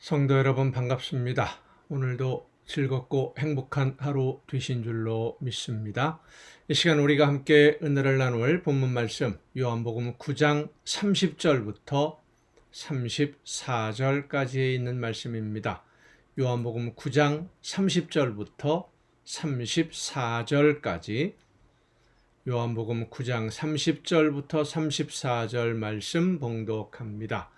성도 여러분 반갑습니다. 오늘도 즐겁고 행복한 하루 되신 줄로 믿습니다. 이 시간 우리가 함께 은혜를 나눌 본문 말씀 요한복음 9장 30절부터 34절까지에 있는 말씀입니다. 요한복음 9장 30절부터 34절까지 요한복음 9장 30절부터 34절 말씀 봉독합니다.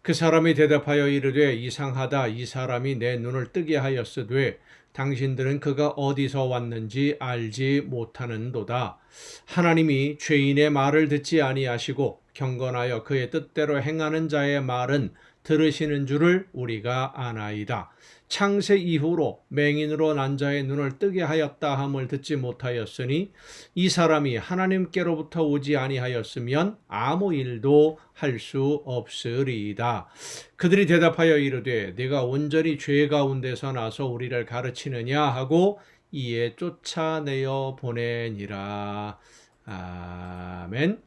그 사람이 대답하여 이르되 이상하다. 이 사람이 내 눈을 뜨게 하였으되 당신들은 그가 어디서 왔는지 알지 못하는도다. 하나님이 죄인의 말을 듣지 아니하시고 경건하여 그의 뜻대로 행하는 자의 말은 들으시는 줄을 우리가 아나이다. 창세 이후로 맹인으로 난 자의 눈을 뜨게 하였다 함을 듣지 못하였으니 이 사람이 하나님께로부터 오지 아니하였으면 아무 일도 할 수 없으리이다. 그들이 대답하여 이르되 네가 온전히 죄 가운데서 나서 우리를 가르치느냐 하고 이에 쫓아내어 보내니라. 아멘.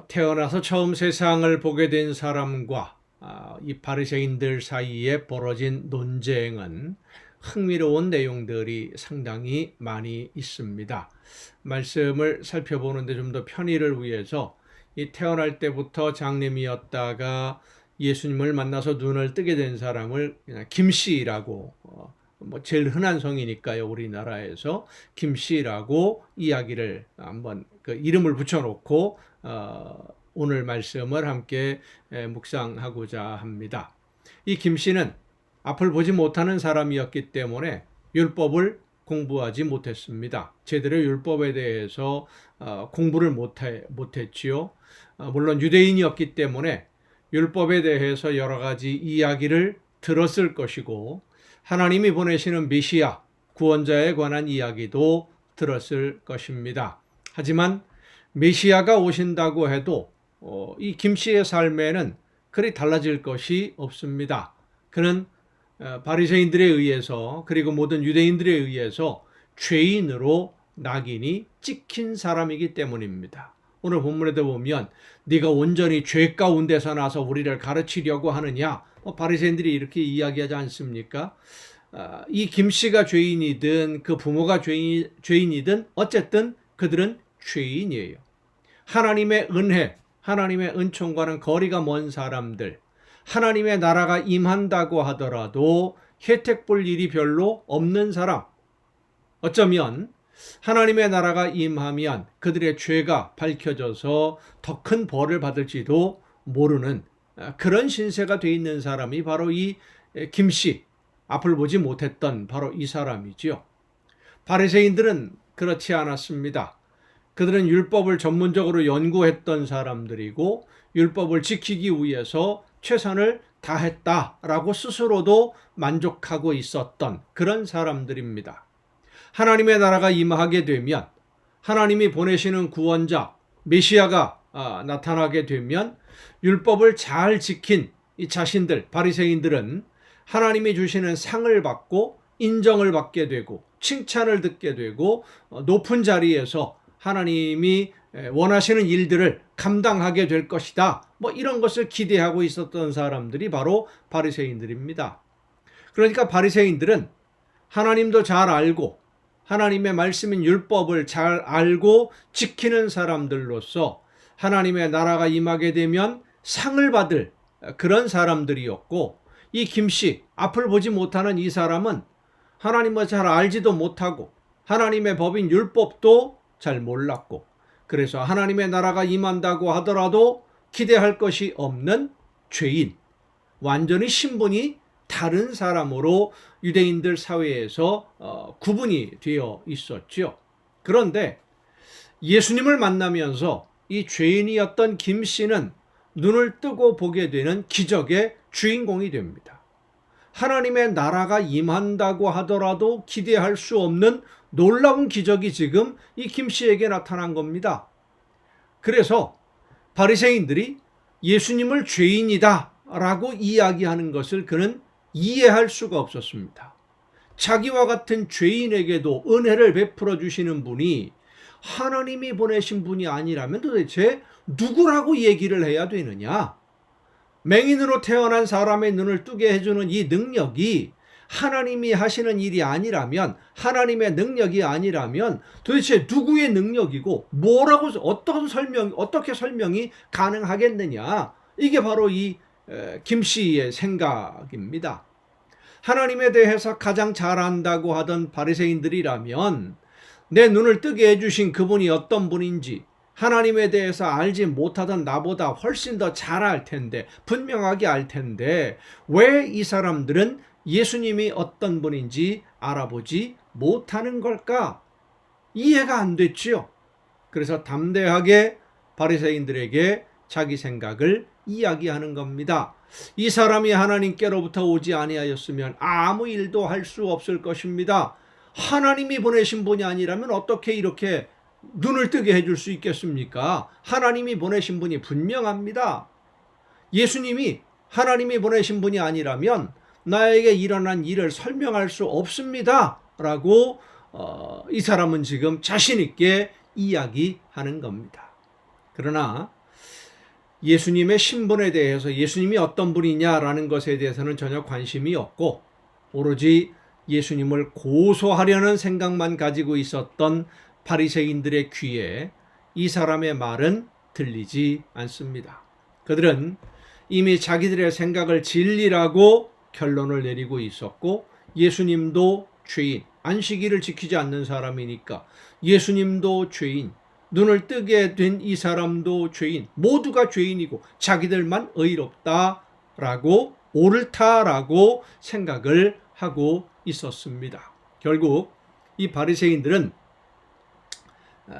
태어나서 처음 세상을 보게 된 사람과 이 바리새인들 사이에 벌어진 논쟁은 흥미로운 내용들이 상당히 많이 있습니다. 말씀을 살펴보는데 좀 더 편의를 위해서 이 태어날 때부터 장님이었다가 예수님을 만나서 눈을 뜨게 된 사람을 김씨라고 제일 흔한 성이니까요. 우리나라에서 김씨라고 이야기를 한번 그 이름을 붙여놓고 오늘 말씀을 함께 묵상하고자 합니다. 이 김씨는 앞을 보지 못하는 사람이었기 때문에 율법을 공부하지 못했습니다. 제대로 율법에 대해서 공부를 못했지요. 물론 유대인이었기 때문에 율법에 대해서 여러 가지 이야기를 들었을 것이고 하나님이 보내시는 메시아, 구원자에 관한 이야기도 들었을 것입니다. 하지만 메시아가 오신다고 해도 이 김씨의 삶에는 그리 달라질 것이 없습니다. 그는 바리새인들에 의해서 그리고 모든 유대인들에 의해서 죄인으로 낙인이 찍힌 사람이기 때문입니다. 오늘 본문에도 보면 네가 온전히 죄 가운데서 나서 우리를 가르치려고 하느냐, 바리새인들이 이렇게 이야기하지 않습니까? 이 김씨가 죄인이든 그 부모가 죄인이든 어쨌든 그들은 죄인이에요. 하나님의 은혜, 하나님의 은총과는 거리가 먼 사람들, 하나님의 나라가 임한다고 하더라도 혜택 볼 일이 별로 없는 사람, 어쩌면 하나님의 나라가 임하면 그들의 죄가 밝혀져서 더 큰 벌을 받을지도 모르는 그런 신세가 돼 있는 사람이 바로 이 김씨, 앞을 보지 못했던 바로 이 사람이지요. 바리새인들은 그렇지 않았습니다. 그들은 율법을 전문적으로 연구했던 사람들이고 율법을 지키기 위해서 최선을 다했다라고 스스로도 만족하고 있었던 그런 사람들입니다. 하나님의 나라가 임하게 되면 하나님이 보내시는 구원자 메시아가 나타나게 되면 율법을 잘 지킨 이 자신들 바리새인들은 하나님이 주시는 상을 받고 인정을 받게 되고 칭찬을 듣게 되고 높은 자리에서 하나님이 원하시는 일들을 감당하게 될 것이다. 이런 것을 기대하고 있었던 사람들이 바로 바리새인들입니다. 그러니까 바리새인들은 하나님도 잘 알고 하나님의 말씀인 율법을 잘 알고 지키는 사람들로서 하나님의 나라가 임하게 되면 상을 받을 그런 사람들이었고 이 김씨, 앞을 보지 못하는 이 사람은 하나님을 잘 알지도 못하고 하나님의 법인 율법도 잘 몰랐고 그래서 하나님의 나라가 임한다고 하더라도 기대할 것이 없는 죄인, 완전히 신분이 다른 사람으로 유대인들 사회에서 구분이 되어 있었죠. 그런데 예수님을 만나면서 이 죄인이었던 김씨는 눈을 뜨고 보게 되는 기적의 주인공이 됩니다. 하나님의 나라가 임한다고 하더라도 기대할 수 없는 놀라운 기적이 지금 이 김씨에게 나타난 겁니다. 그래서 바리새인들이 예수님을 죄인이다 라고 이야기하는 것을 그는 이해할 수가 없었습니다. 자기와 같은 죄인에게도 은혜를 베풀어 주시는 분이 하나님이 보내신 분이 아니라면 도대체 누구라고 얘기를 해야 되느냐? 맹인으로 태어난 사람의 눈을 뜨게 해주는 이 능력이 하나님이 하시는 일이 아니라면, 하나님의 능력이 아니라면 도대체 누구의 능력이고 어떻게 설명이 가능하겠느냐. 이게 바로 이 김 씨의 생각입니다. 하나님에 대해서 가장 잘 안다고 하던 바리새인들이라면 내 눈을 뜨게 해주신 그분이 어떤 분인지 하나님에 대해서 알지 못하던 나보다 훨씬 더 잘 알 텐데, 분명하게 알 텐데 왜 이 사람들은 예수님이 어떤 분인지 알아보지 못하는 걸까? 이해가 안 됐지요. 그래서 담대하게 바리새인들에게 자기 생각을 이야기하는 겁니다. 이 사람이 하나님께로부터 오지 아니하였으면 아무 일도 할 수 없을 것입니다. 하나님이 보내신 분이 아니라면 어떻게 이렇게 눈을 뜨게 해줄 수 있겠습니까? 하나님이 보내신 분이 분명합니다. 예수님이 하나님이 보내신 분이 아니라면 나에게 일어난 일을 설명할 수 없습니다. 라고 이 사람은 지금 자신 있게 이야기하는 겁니다. 그러나 예수님의 신분에 대해서, 예수님이 어떤 분이냐라는 것에 대해서는 전혀 관심이 없고 오로지 예수님을 고소하려는 생각만 가지고 있었던 바리새인들의 귀에 이 사람의 말은 들리지 않습니다. 그들은 이미 자기들의 생각을 진리라고 결론을 내리고 있었고, 예수님도 죄인, 안식일을 지키지 않는 사람이니까 예수님도 죄인, 눈을 뜨게 된 이 사람도 죄인, 모두가 죄인이고 자기들만 의롭다라고, 옳다라고 생각을 하고 있었습니다. 결국 이 바리새인들은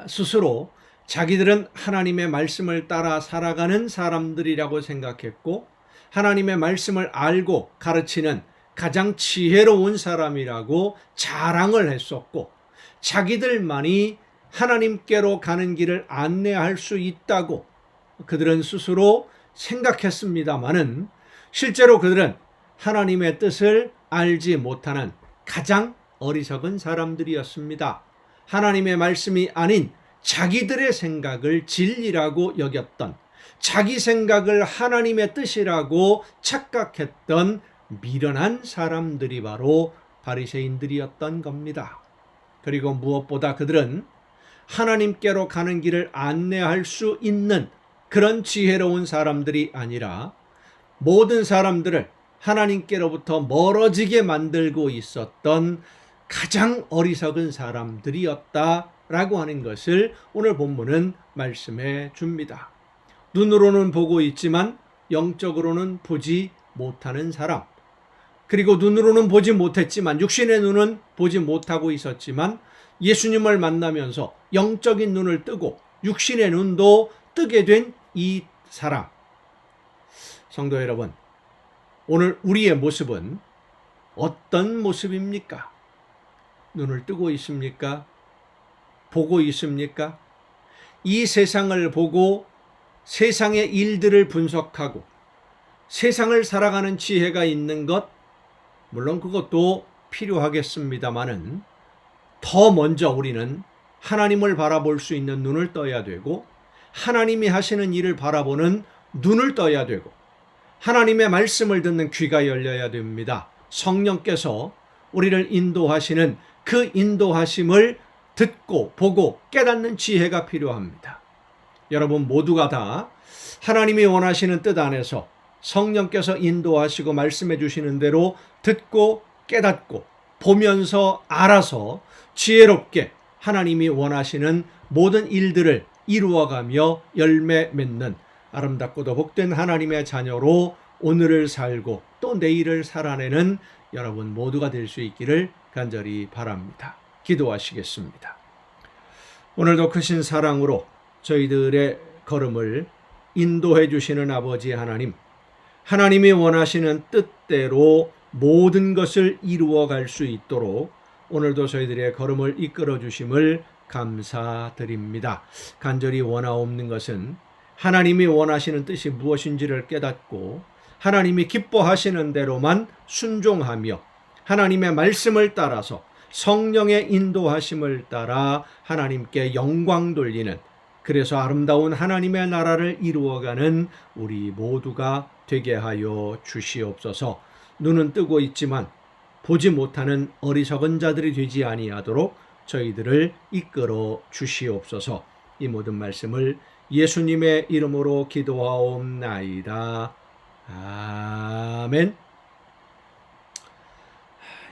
스스로 자기들은 하나님의 말씀을 따라 살아가는 사람들이라고 생각했고, 하나님의 말씀을 알고 가르치는 가장 지혜로운 사람이라고 자랑을 했었고, 자기들만이 하나님께로 가는 길을 안내할 수 있다고 그들은 스스로 생각했습니다마는, 실제로 그들은 하나님의 뜻을 알지 못하는 가장 어리석은 사람들이었습니다. 하나님의 말씀이 아닌 자기들의 생각을 진리라고 여겼던, 자기 생각을 하나님의 뜻이라고 착각했던 미련한 사람들이 바로 바리새인들이었던 겁니다. 그리고 무엇보다 그들은 하나님께로 가는 길을 안내할 수 있는 그런 지혜로운 사람들이 아니라 모든 사람들을 하나님께로부터 멀어지게 만들고 있었던 가장 어리석은 사람들이었다라고 하는 것을 오늘 본문은 말씀해 줍니다. 눈으로는 보고 있지만 영적으로는 보지 못하는 사람, 그리고 눈으로는 보지 못했지만, 육신의 눈은 보지 못하고 있었지만 예수님을 만나면서 영적인 눈을 뜨고 육신의 눈도 뜨게 된 이 사람. 성도 여러분, 오늘 우리의 모습은 어떤 모습입니까? 눈을 뜨고 있습니까? 보고 있습니까? 이 세상을 보고 세상의 일들을 분석하고 세상을 살아가는 지혜가 있는 것, 물론 그것도 필요하겠습니다마는 더 먼저 우리는 하나님을 바라볼 수 있는 눈을 떠야 되고, 하나님이 하시는 일을 바라보는 눈을 떠야 되고, 하나님의 말씀을 듣는 귀가 열려야 됩니다. 성령께서 우리를 인도하시는 그 인도하심을 듣고 보고 깨닫는 지혜가 필요합니다. 여러분 모두가 다 하나님이 원하시는 뜻 안에서 성령께서 인도하시고 말씀해 주시는 대로 듣고 깨닫고 보면서 알아서 지혜롭게 하나님이 원하시는 모든 일들을 이루어가며 열매 맺는 아름답고도 복된 하나님의 자녀로 오늘을 살고 또 내일을 살아내는 여러분 모두가 될 수 있기를 간절히 바랍니다. 기도하시겠습니다. 오늘도 크신 사랑으로 저희들의 걸음을 인도해 주시는 아버지 하나님, 하나님이 원하시는 뜻대로 모든 것을 이루어 갈 수 있도록 오늘도 저희들의 걸음을 이끌어 주심을 감사드립니다. 간절히 원하옵는 것은 하나님이 원하시는 뜻이 무엇인지를 깨닫고 하나님이 기뻐하시는 대로만 순종하며 하나님의 말씀을 따라서 성령의 인도하심을 따라 하나님께 영광 돌리는 그래서 아름다운 하나님의 나라를 이루어가는 우리 모두가 되게 하여 주시옵소서. 눈은 뜨고 있지만 보지 못하는 어리석은 자들이 되지 아니하도록 저희들을 이끌어 주시옵소서. 이 모든 말씀을 예수님의 이름으로 기도하옵나이다. 아멘.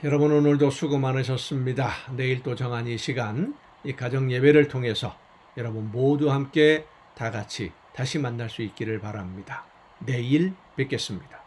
여러분, 오늘도 수고 많으셨습니다. 내일 또 정한 이 시간, 이 가정 예배를 통해서 여러분 모두 함께 다 같이 다시 만날 수 있기를 바랍니다. 내일 뵙겠습니다.